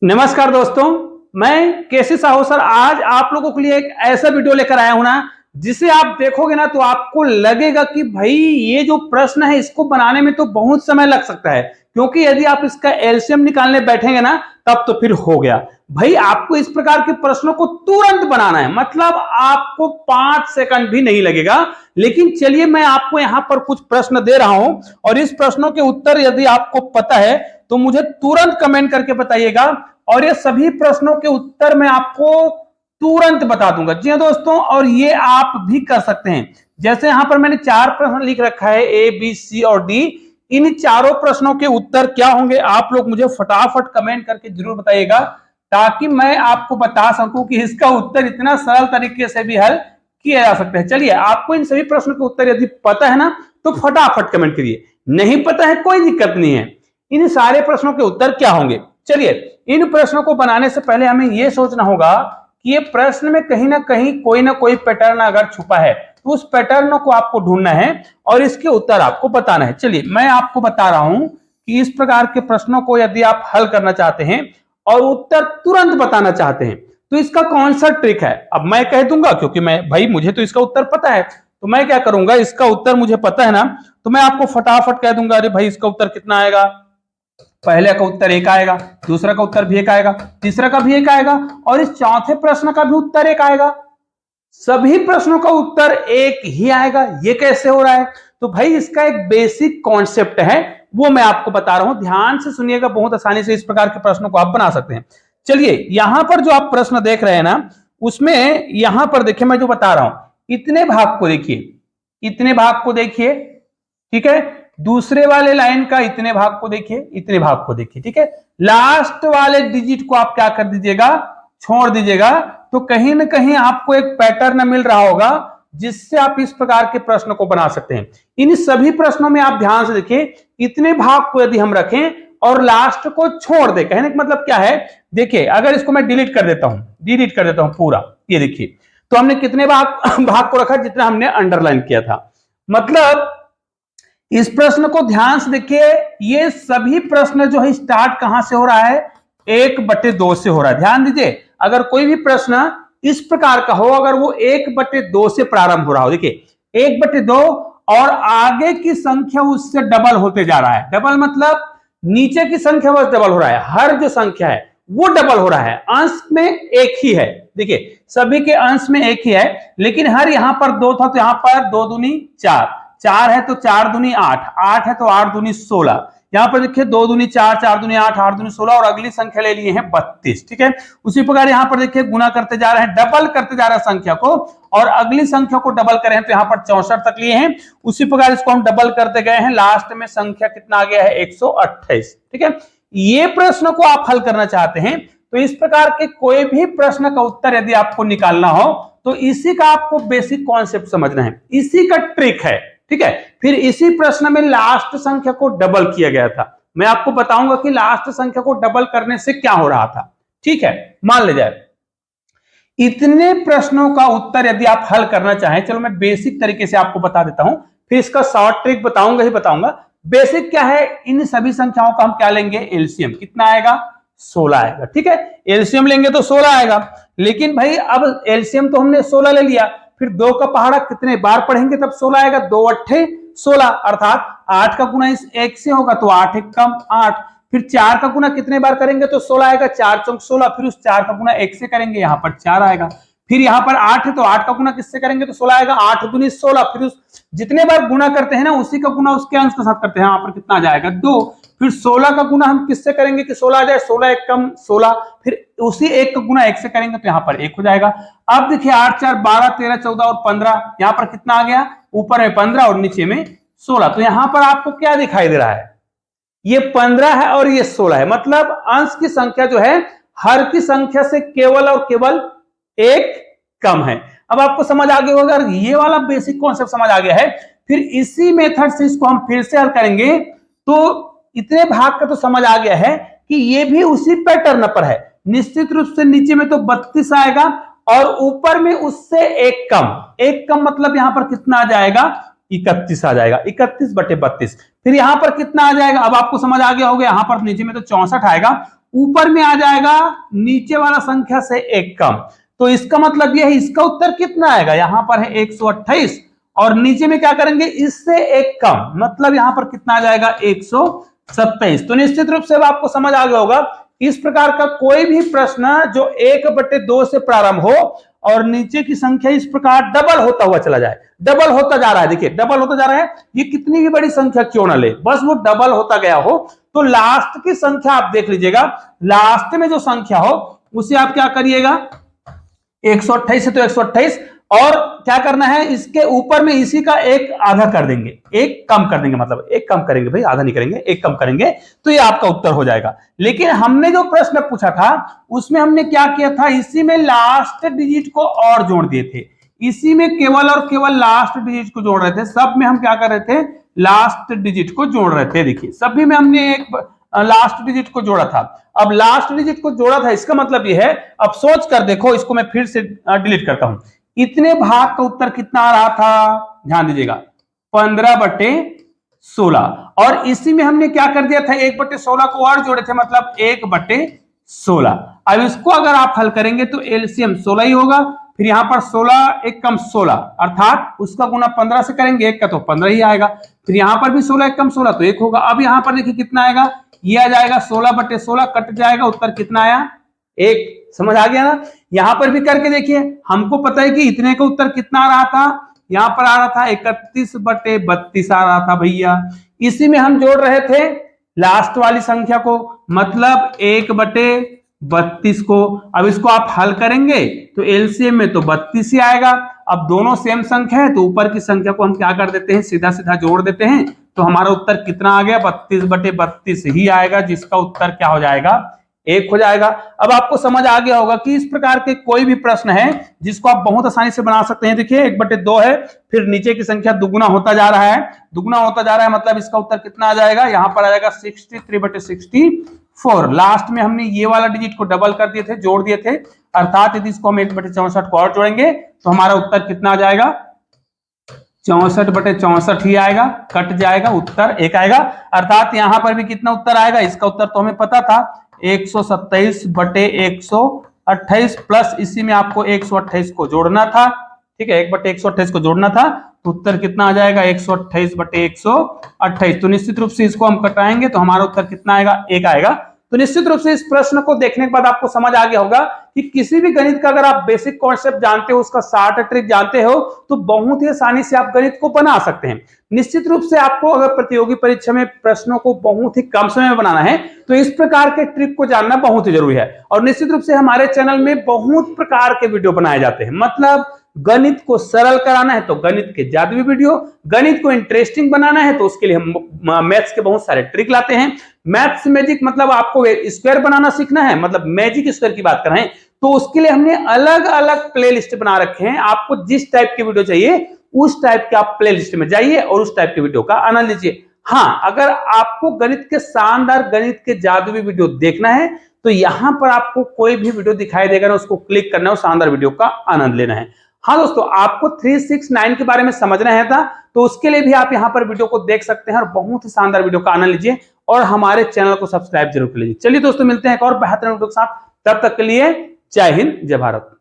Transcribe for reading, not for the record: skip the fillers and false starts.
नमस्कार दोस्तों, मैं केसी साहू सर आज आप लोगों के लिए एक ऐसा वीडियो लेकर आया हूं ना, जिसे आप देखोगे ना तो आपको लगेगा कि भाई ये जो प्रश्न है इसको बनाने में तो बहुत समय लग सकता है, क्योंकि यदि आप इसका एलसीएम निकालने बैठेंगे ना तब तो फिर हो गया। भाई आपको इस प्रकार के प्रश्नों को तुरंत बनाना है, मतलब आपको 5 सेकंड भी नहीं लगेगा। लेकिन चलिए मैं आपको यहां पर कुछ प्रश्न दे रहा हूं और इस प्रश्नों के उत्तर यदि आपको पता है तो मुझे तुरंत कमेंट करके बताइएगा और ये सभी प्रश्नों के उत्तर मैं आपको तुरंत बता दूंगा। जी हाँ दोस्तों, और ये आप भी कर सकते हैं। जैसे यहां पर मैंने 4 प्रश्न लिख रखा है, ए बी सी और डी। इन चारों प्रश्नों के उत्तर क्या होंगे आप लोग मुझे फटाफट कमेंट करके जरूर बताइएगा, ताकि मैं आपको बता सकूं कि इसका उत्तर इतना सरल तरीके से भी हल किया जा सकता है। चलिए, आपको इन सभी प्रश्नों के उत्तर यदि पता है ना तो फटाफट कमेंट करिए, नहीं पता है कोई दिक्कत नहीं है। इन सारे प्रश्नों के उत्तर क्या होंगे, चलिए इन प्रश्नों को बनाने से पहले हमें यह सोचना होगा कि ये प्रश्न में कहीं ना कहीं कोई ना कोई पैटर्न अगर छुपा है तो उस पैटर्न को आपको ढूंढना है और इसके उत्तर आपको बताना है। चलिए मैं आपको बता रहा हूं कि इस प्रकार के प्रश्नों को यदि आप हल करना चाहते हैं और उत्तर तुरंत बताना चाहते हैं तो इसका कौन सा ट्रिक है। अब मैं कह दूंगा, क्योंकि मैं भाई मुझे तो इसका उत्तर पता है, तो मैं क्या करूंगा, इसका उत्तर मुझे पता है ना, तो मैं आपको फटाफट कह दूंगा, अरे भाई इसका उत्तर कितना आएगा। पहले का उत्तर 1 आएगा, दूसरा का उत्तर भी 1 आएगा, तीसरा का भी 1 आएगा और इस चौथे प्रश्न का भी उत्तर 1 आएगा। सभी प्रश्नों का उत्तर 1 ही आएगा। ये कैसे हो रहा है? तो भाई इसका एक बेसिक कॉन्सेप्ट है, वो मैं आपको बता रहा हूं, ध्यान से सुनिएगा। बहुत आसानी से इस प्रकार के प्रश्नों को आप बना सकते हैं। चलिए यहां पर जो आप प्रश्न देख रहे हैं ना, उसमें यहां पर देखिए मैं जो बता रहा हूं, इतने भाग को देखिए, इतने भाग को देखिए, ठीक है। दूसरे वाले लाइन का इतने भाग को देखिए, इतने भाग को देखिए, ठीक है। लास्ट वाले डिजिट को आप क्या कर दीजिएगा, छोड़ दीजिएगा। तो कहीं ना कहीं आपको एक पैटर्न मिल रहा होगा जिससे आप इस प्रकार के प्रश्न को बना सकते हैं। इन सभी प्रश्नों में आप ध्यान से देखिए, इतने भाग को यदि हम रखें और लास्ट को छोड़ दे, कहने का मतलब क्या है, देखिए अगर इसको मैं डिलीट कर देता हूं पूरा, ये देखिए तो हमने कितने भाग को रखा, जितना हमने अंडरलाइन किया था। मतलब इस प्रश्न को ध्यान से देखिए, ये सभी प्रश्न जो है स्टार्ट कहां से हो रहा है, 1/2 से हो रहा है। ध्यान दीजिए, अगर कोई भी प्रश्न इस प्रकार का हो, अगर वो 1/2 से प्रारंभ हो रहा हो, देखिए 1/2 और आगे की संख्या उससे डबल होते जा रहा है। डबल मतलब नीचे की संख्या बस डबल हो रहा है, हर जो संख्या है वो डबल हो रहा है, अंश में एक ही है। देखिए सभी के अंश में एक ही है, लेकिन हर यहां पर 2 था तो यहां पर 2 दूनी 4, 4 है तो 4 दूनी 8, 8 है तो 8 दूनी 16। यहां पर देखिए 2 दूनी 4, 4 दूनी 8, 8 दूनी 16 और अगली संख्या ले लिए हैं 32, ठीक है। उसी प्रकार यहां पर देखिए गुना करते जा रहे हैं, डबल करते जा रहे हैं संख्या को, और अगली संख्या को डबल करें हैं तो यहां पर 64 तक लिए हैं। उसी प्रकार इसको हम डबल करते गए हैं, लास्ट में संख्या कितना आ गया है, 128, ठीक है। ये प्रश्न को आप हल करना चाहते हैं तो इस प्रकार के कोई भी प्रश्न का उत्तर यदि आपको निकालना हो तो इसी का आपको बेसिक कॉन्सेप्ट समझना है, इसी का ट्रिक है, ठीक है। फिर इसी प्रश्न में लास्ट संख्या को डबल किया गया था। मैं आपको बताऊंगा कि लास्ट संख्या को डबल करने से क्या हो रहा था, ठीक है। मान ले जाए इतने प्रश्नों का उत्तर यदि आप हल करना चाहें, चलो मैं बेसिक तरीके से आपको बता देता हूं, फिर इसका शॉर्ट ट्रिक बताऊंगा ही बताऊंगा। बेसिक क्या है, इन सभी संख्याओं का हम क्या लेंगे, एलसीएम। कितना आएगा, 16 आएगा, ठीक है। एलसीएम लेंगे तो 16 आएगा, लेकिन भाई अब एलसीएम तो हमने 16 ले लिया, फिर 2 का पहाड़ा कितने बार पढ़ेंगे तब 16 आएगा, 2 8 16, अर्थात 8 का गुना इस 1 से होगा तो 8 1 कम 8, फिर 4 का गुना कितने बार करेंगे तो 16 आएगा, 4 चौक 16, फिर उस 4 का गुना 1 से करेंगे, यहां पर 4 आएगा। फिर यहां पर 8 है तो 8 का गुना किससे करेंगे तो 16 आएगा, 8 दूनी 16, फिर उस जितने बार गुना करते हैं ना उसी का गुना उसके अंश के साथ करते हैं, यहां पर कितना आ जाएगा 2, फिर 16 का गुना हम किससे करेंगे कि 16 आ जाए, 16 1 कम 16, फिर उसी 1 का गुना 1 से करेंगे तो यहाँ पर 1 हो जाएगा। अब देखिए 8 4 12 13 14 और 15, यहाँ पर कितना आ गया, ऊपर में 15 और नीचे में 16। तो यहाँ पर आपको क्या दिखाई दे रहा है, ये 15 है और ये 16 है, मतलब अंश की संख्या जो है हर की संख्या से केवल और केवल 1 कम है। अब आपको समझ आ गया होगा, ये वाला बेसिक कॉन्सेप्ट समझ आ गया है, फिर इसी मेथड से इसको हम फिर से हल करेंगे तो इतने भाग का तो समझ आ गया है कि ये भी उसी पैटर्न पर है। निश्चित रूप से नीचे में तो 32 आएगा और ऊपर में उससे 1 कम मतलब यहां पर कितना आ जाएगा, 31 आ जाएगा, 31/32। फिर यहां पर कितना आ जाएगा, अब आपको समझ आ गया होगा, यहां पर नीचे में तो 64 आएगा, ऊपर में आ जाएगा नीचे वाला संख्या से एक कम। तो इसका मतलब यह है इसका उत्तर कितना आएगा, यहां पर है 128 और नीचे में क्या करेंगे इससे एक कम, मतलब यहां पर कितना आ जाएगा 127। तो निश्चित रूप से अब आपको समझ आ गया होगा इस प्रकार का कोई भी प्रश्न जो 1/2 से प्रारंभ हो और नीचे की संख्या इस प्रकार डबल होता हुआ चला जाए, डबल होता जा रहा है, देखिए डबल होता जा रहा है, ये कितनी भी बड़ी संख्या क्यों ना ले, बस वो डबल होता गया हो। तो लास्ट की संख्या आप देख लीजिएगा, लास्ट में जो संख्या हो उसे आप क्या करिएगा 128 है तो 128 और क्या करना है इसके ऊपर में इसी का एक आधा कर देंगे, एक कम कर देंगे, मतलब एक कम करेंगे भाई, आधा नहीं करेंगे, एक कम करेंगे तो ये आपका उत्तर हो जाएगा। लेकिन हमने जो प्रश्न पूछा था उसमें हमने क्या किया था, इसी में लास्ट डिजिट को और जोड़ दिए थे, इसी में केवल और केवल लास्ट डिजिट को जोड़ रहे थे, सब में हम क्या कर रहे थे लास्ट डिजिट को जोड़ रहे थे। देखिए सभी में हमने एक लास्ट डिजिट को जोड़ा था। अब लास्ट डिजिट को जोड़ा था इसका मतलब यह है, अब सोच कर देखो, इसको मैं फिर से डिलीट करता हूं, इतने भाग का उत्तर कितना आ रहा था, ध्यान दीजिएगा 15/16 और इसी में हमने क्या कर दिया था 1/16 को और जोड़े थे, मतलब 1/16। अब इसको अगर आप हल करेंगे तो एलसीएम 16 ही होगा, फिर यहां पर 16 एक कम 16 अर्थात उसका गुना 15 से करेंगे, एक का तो 15 ही आएगा, फिर यहां पर भी 16 एक कम 16 तो 1 होगा। अब यहां पर देखिए कितना आएगा, ये आ जाएगा 16/16 कट जाएगा, उत्तर कितना आया 1। समझ आ गया ना। यहां पर भी करके देखिए, हमको पता है कि इतने का उत्तर कितना आ रहा था, यहां पर आ रहा था 31/32 आ रहा था भैया, इसी में हम जोड़ रहे थे लास्ट वाली संख्या को, मतलब 1/32 को। अब इसको आप हल करेंगे तो एलसीएम में तो 32 ही आएगा। अब दोनों सेम संख्या है तो ऊपर की संख्या को हम क्या कर देते हैं सीधा सीधा जोड़ देते हैं, तो हमारा उत्तर कितना आ गया 32/32 ही आएगा, जिसका उत्तर क्या हो जाएगा 1 हो जाएगा। अब आपको समझ आ गया होगा कि इस प्रकार के कोई भी प्रश्न है जिसको आप बहुत आसानी से बना सकते हैं। देखिए 1/2 है, फिर नीचे की संख्या दुगुना होता जा रहा है, दुगुना होता जा रहा है, मतलब इसका उत्तर कितना आ जाएगा, यहां पर आ जाएगा 63/64। लास्ट में हमने ये वाला डिजिट को डबल कर दिए थे, जोड़ दिए थे, अर्थात यदि इसको हम 1/64 को और जोड़ेंगे तो हमारा उत्तर कितना आ जाएगा 64/64 ही आएगा, कट जाएगा, उत्तर 1 आएगा। अर्थात यहां पर भी कितना उत्तर आएगा, इसका उत्तर तो हमें पता था 127/128 प्लस इसी में आपको 128 को जोड़ना था, ठीक है 1/128 को जोड़ना था, तो उत्तर कितना आ जाएगा 128/128। तो निश्चित रूप से इसको हम कटाएंगे तो हमारा उत्तर कितना आएगा 1 आएगा। तो निश्चित रूप से इस प्रश्न को देखने के बाद आपको समझ आ गया होगा कि किसी भी गणित का अगर आप बेसिक कॉन्सेप्ट जानते हो, उसका शॉर्ट ट्रिक जानते हो, तो बहुत ही आसानी से आप गणित को बना सकते हैं। निश्चित रूप से आपको अगर प्रतियोगी परीक्षा में प्रश्नों को बहुत ही कम समय में बनाना है तो इस प्रकार के ट्रिक को जानना बहुत ही जरूरी है। और निश्चित रूप से हमारे चैनल में बहुत प्रकार के वीडियो बनाए जाते हैं, मतलब गणित को सरल कराना है तो गणित के जादुई वीडियो, गणित को इंटरेस्टिंग बनाना है तो उसके लिए हम मैथ्स के बहुत सारे ट्रिक लाते हैं। मैथ्स मैजिक मतलब आपको स्क्वायर बनाना सीखना है, मतलब मैजिक स्क्वायर की बात कर रहे हैं तो उसके लिए हमने अलग अलग प्लेलिस्ट बना रखे हैं। आपको जिस टाइप की वीडियो चाहिए उस टाइप के आप प्लेलिस्ट में जाइए और उस टाइप के वीडियो का आनंद लीजिए। हाँ, अगर आपको गणित के शानदार, गणित के जादुई वीडियो देखना है तो यहां पर आपको कोई भी वीडियो दिखाई देगा ना, उसको क्लिक करना है, उस शानदार वीडियो का आनंद लेना है। हाँ दोस्तों, आपको 369 के बारे में समझना है था तो उसके लिए भी आप यहाँ पर वीडियो को देख सकते हैं और बहुत ही शानदार वीडियो का आनंद लीजिए और हमारे चैनल को सब्सक्राइब जरूर कर लीजिए। चलिए दोस्तों, मिलते हैं एक और बेहतरीन वीडियो के साथ, तब तक के लिए जय हिंद, जय भारत।